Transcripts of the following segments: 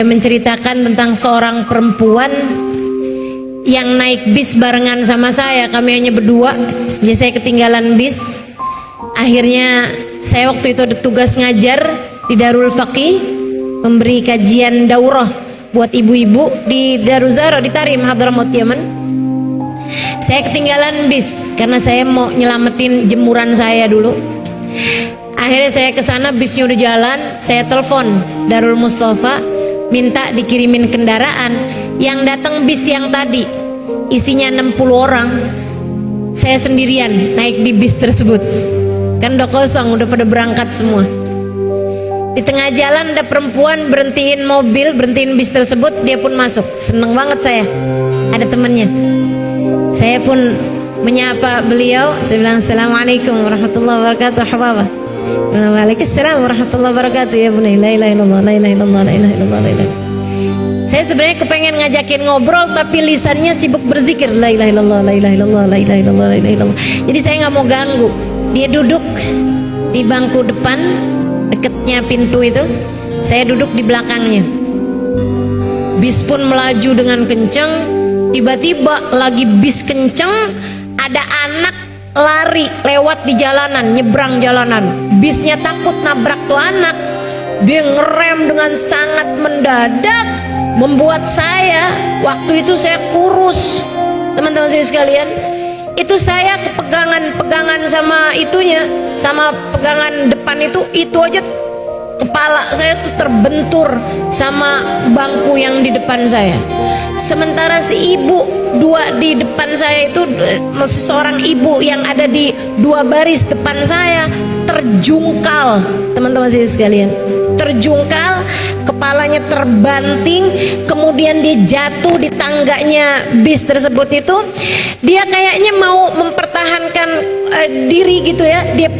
Menceritakan tentang seorang perempuan yang naik bis barengan sama saya. Kami hanya berdua, jadi saya ketinggalan bis. Akhirnya saya waktu itu ada tugas ngajar di Darul Faqih, memberi kajian daurah buat ibu-ibu di Daruzaro di Tarim, Hadramaut, Yaman. Saya ketinggalan bis karena saya mau nyelamatin jemuran saya dulu. Akhirnya saya ke sana, bisnya udah jalan. Saya telepon Darul Mustafa, minta dikirimin kendaraan. Yang datang bis yang tadi isinya 60 orang, saya sendirian naik di bis tersebut. Kan udah kosong, udah pada berangkat semua. Di tengah jalan ada perempuan berhentiin mobil, berhentiin bis tersebut. Dia pun masuk. Seneng banget saya, ada temennya. Saya pun menyapa beliau. Saya bilang, assalamualaikum warahmatullahi wabarakatuh hababah. Waalaikumsalam warahmatullahi wabarakatuh ya bunai. La ilaha illallah, la ilaha illallah, la ilaha illallah, la ilaha. Saya sebenarnya kepengen ngajakin ngobrol tapi lisannya sibuk berzikir la ilaha illallah, la ilaha illallah, la ilaha illallah, la ilaha illallah. Jadi saya nggak mau ganggu. Dia duduk di bangku depan deketnya pintu itu, saya duduk di belakangnya. Bis pun melaju dengan kencang. Tiba-tiba lagi bis kencang, ada anak lari lewat di jalanan, nyebrang jalanan. Bisnya takut nabrak tuh anak. Dia ngerem dengan sangat mendadak, membuat saya, waktu itu saya kurus, teman-teman saya sekalian. Itu saya kepegangan sama itunya, sama pegangan depan itu aja kepala saya tuh terbentur sama bangku yang di depan saya. Sementara si ibu dua di depan saya itu, seorang ibu yang ada di dua baris depan saya terjungkal, teman-teman saya sekalian, terjungkal, kepalanya terbanting, kemudian dia jatuh di tangganya bis tersebut itu. Dia kayaknya mau mempertahankan diri gitu ya. Dia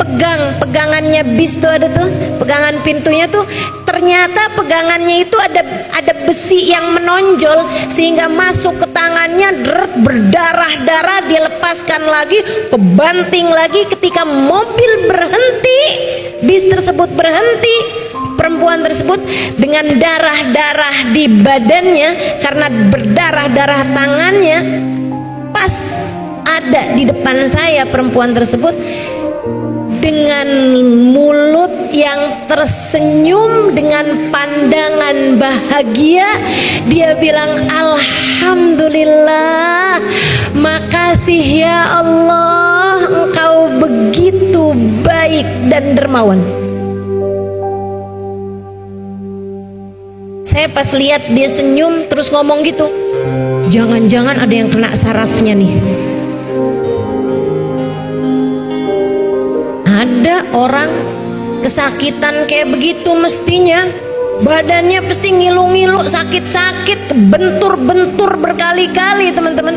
pegangannya bis tuh, ada tuh pegangan pintunya tuh, ternyata pegangannya itu ada besi yang menonjol sehingga masuk ke tangannya, berdarah-darah. Dia lepaskan lagi, kebanting lagi. Ketika mobil berhenti, bis tersebut berhenti, perempuan tersebut dengan darah-darah di badannya karena berdarah-darah tangannya, pas ada di depan saya perempuan tersebut dengan mulut yang tersenyum dengan pandangan bahagia. Dia bilang, alhamdulillah, makasih ya Allah, engkau begitu baik dan dermawan. Saya pas lihat dia senyum terus ngomong gitu, jangan-jangan ada yang kena sarafnya nih. Ada orang kesakitan kayak begitu mestinya badannya pasti ngilu-ngilu, sakit-sakit, kebentur-bentur berkali-kali, teman-teman.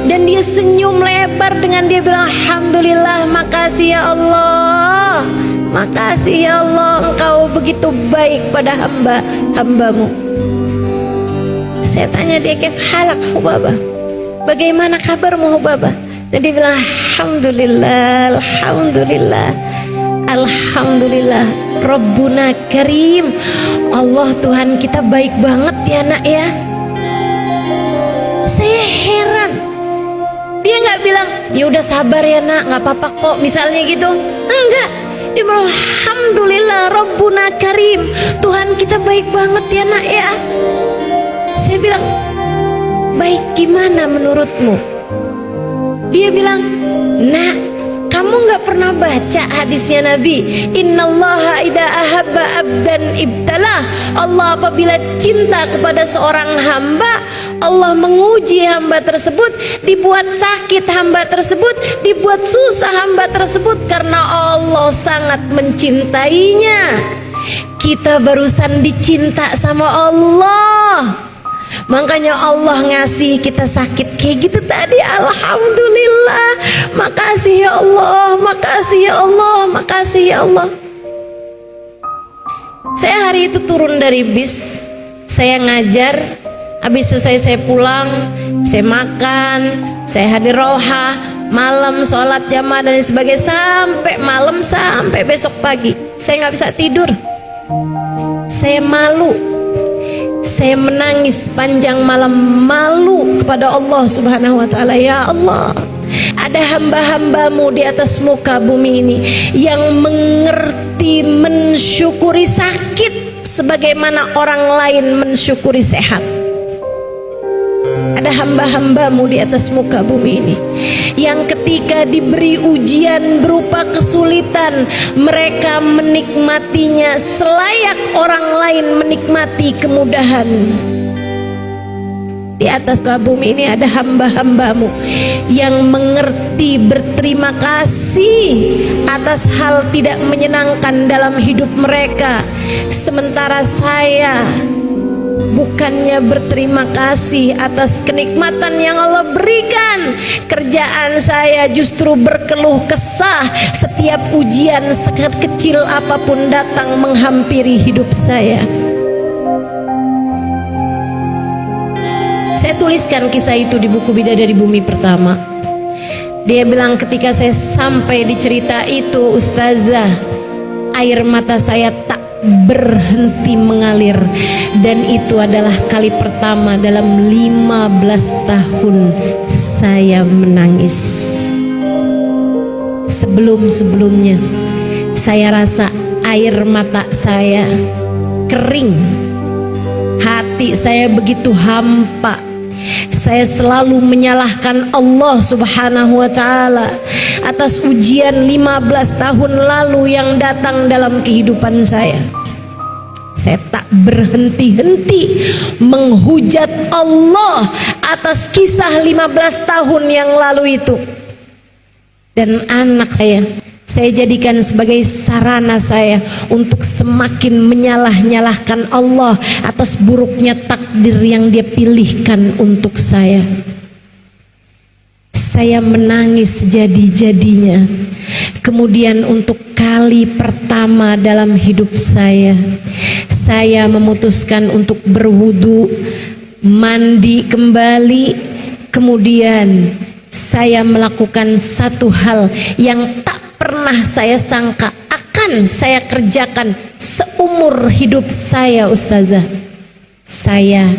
Dan dia senyum lebar dengan dia bilang, alhamdulillah, makasih ya Allah, makasih ya Allah, engkau begitu baik pada hamba-hambamu. Saya tanya dia, kef halak Hubabah, bagaimana kabarmu Hubabah? Dan dia bilang, alhamdulillah, alhamdulillah, alhamdulillah, Rabbuna Karim, Allah Tuhan kita baik banget ya nak ya. Saya heran, dia nggak bilang ya udah sabar ya nak, nggak apa-apa kok misalnya gitu, enggak. Dia bilang, alhamdulillah, Rabbuna Karim, Tuhan kita baik banget ya nak ya. Saya bilang, baik gimana menurutmu? Dia bilang, nak, kamu gak pernah baca hadisnya Nabi, innallaha idza ahabba abdan ibtalah. Allah apabila cinta kepada seorang hamba, Allah menguji hamba tersebut, dibuat sakit hamba tersebut, dibuat susah hamba tersebut, karena Allah sangat mencintainya. Kita barusan dicinta sama Allah, makanya Allah ngasih kita sakit kayak gitu tadi. Alhamdulillah, makasih ya Allah, makasih ya Allah, makasih ya Allah. Saya hari itu turun dari bis, saya ngajar, habis selesai saya pulang, saya makan, saya hadir roha, malam sholat jamaah dan sebagainya, sampai malam, sampai besok pagi saya nggak bisa tidur. Saya malu, Saya menangis panjang malam, malu kepada Allah Subhanahu wa ta'ala. Ya Allah, ada hamba-hambamu di atas muka bumi ini yang mengerti mensyukuri sakit sebagaimana orang lain mensyukuri sehat. Ada hamba-hambamu di atas muka bumi ini yang ketika diberi ujian berupa kesulitan, mereka menikmatinya selayak orang lain menikmati kemudahan. Di atas muka bumi ini ada hamba-hambamu yang mengerti berterima kasih atas hal tidak menyenangkan dalam hidup mereka, sementara saya bukannya berterima kasih atas kenikmatan yang Allah berikan. Kerjaan saya justru berkeluh kesah setiap ujian sekecil apapun datang menghampiri hidup saya. Saya tuliskan kisah itu di buku Bidadari Bumi Pertama. Dia bilang ketika saya sampai di cerita itu, Ustazah, air mata saya tak berhenti mengalir, dan itu adalah kali pertama dalam 15 tahun saya menangis. Sebelum-sebelumnya saya rasa air mata saya kering, hati saya begitu hampa. Saya selalu menyalahkan Allah Subhanahu wa ta'ala atas ujian 15 tahun lalu yang datang dalam kehidupan saya. Saya tak berhenti-henti menghujat Allah atas kisah 15 tahun yang lalu itu. Dan anak saya jadikan sebagai sarana saya untuk semakin menyalah-nyalahkan Allah atas buruknya takdir yang Dia pilihkan untuk saya. Saya menangis jadi-jadinya. Kemudian untuk kali pertama dalam hidup saya memutuskan untuk berwudu, mandi kembali. Kemudian saya melakukan satu hal yang tak pernah saya sangka akan saya kerjakan seumur hidup saya, Ustazah. Saya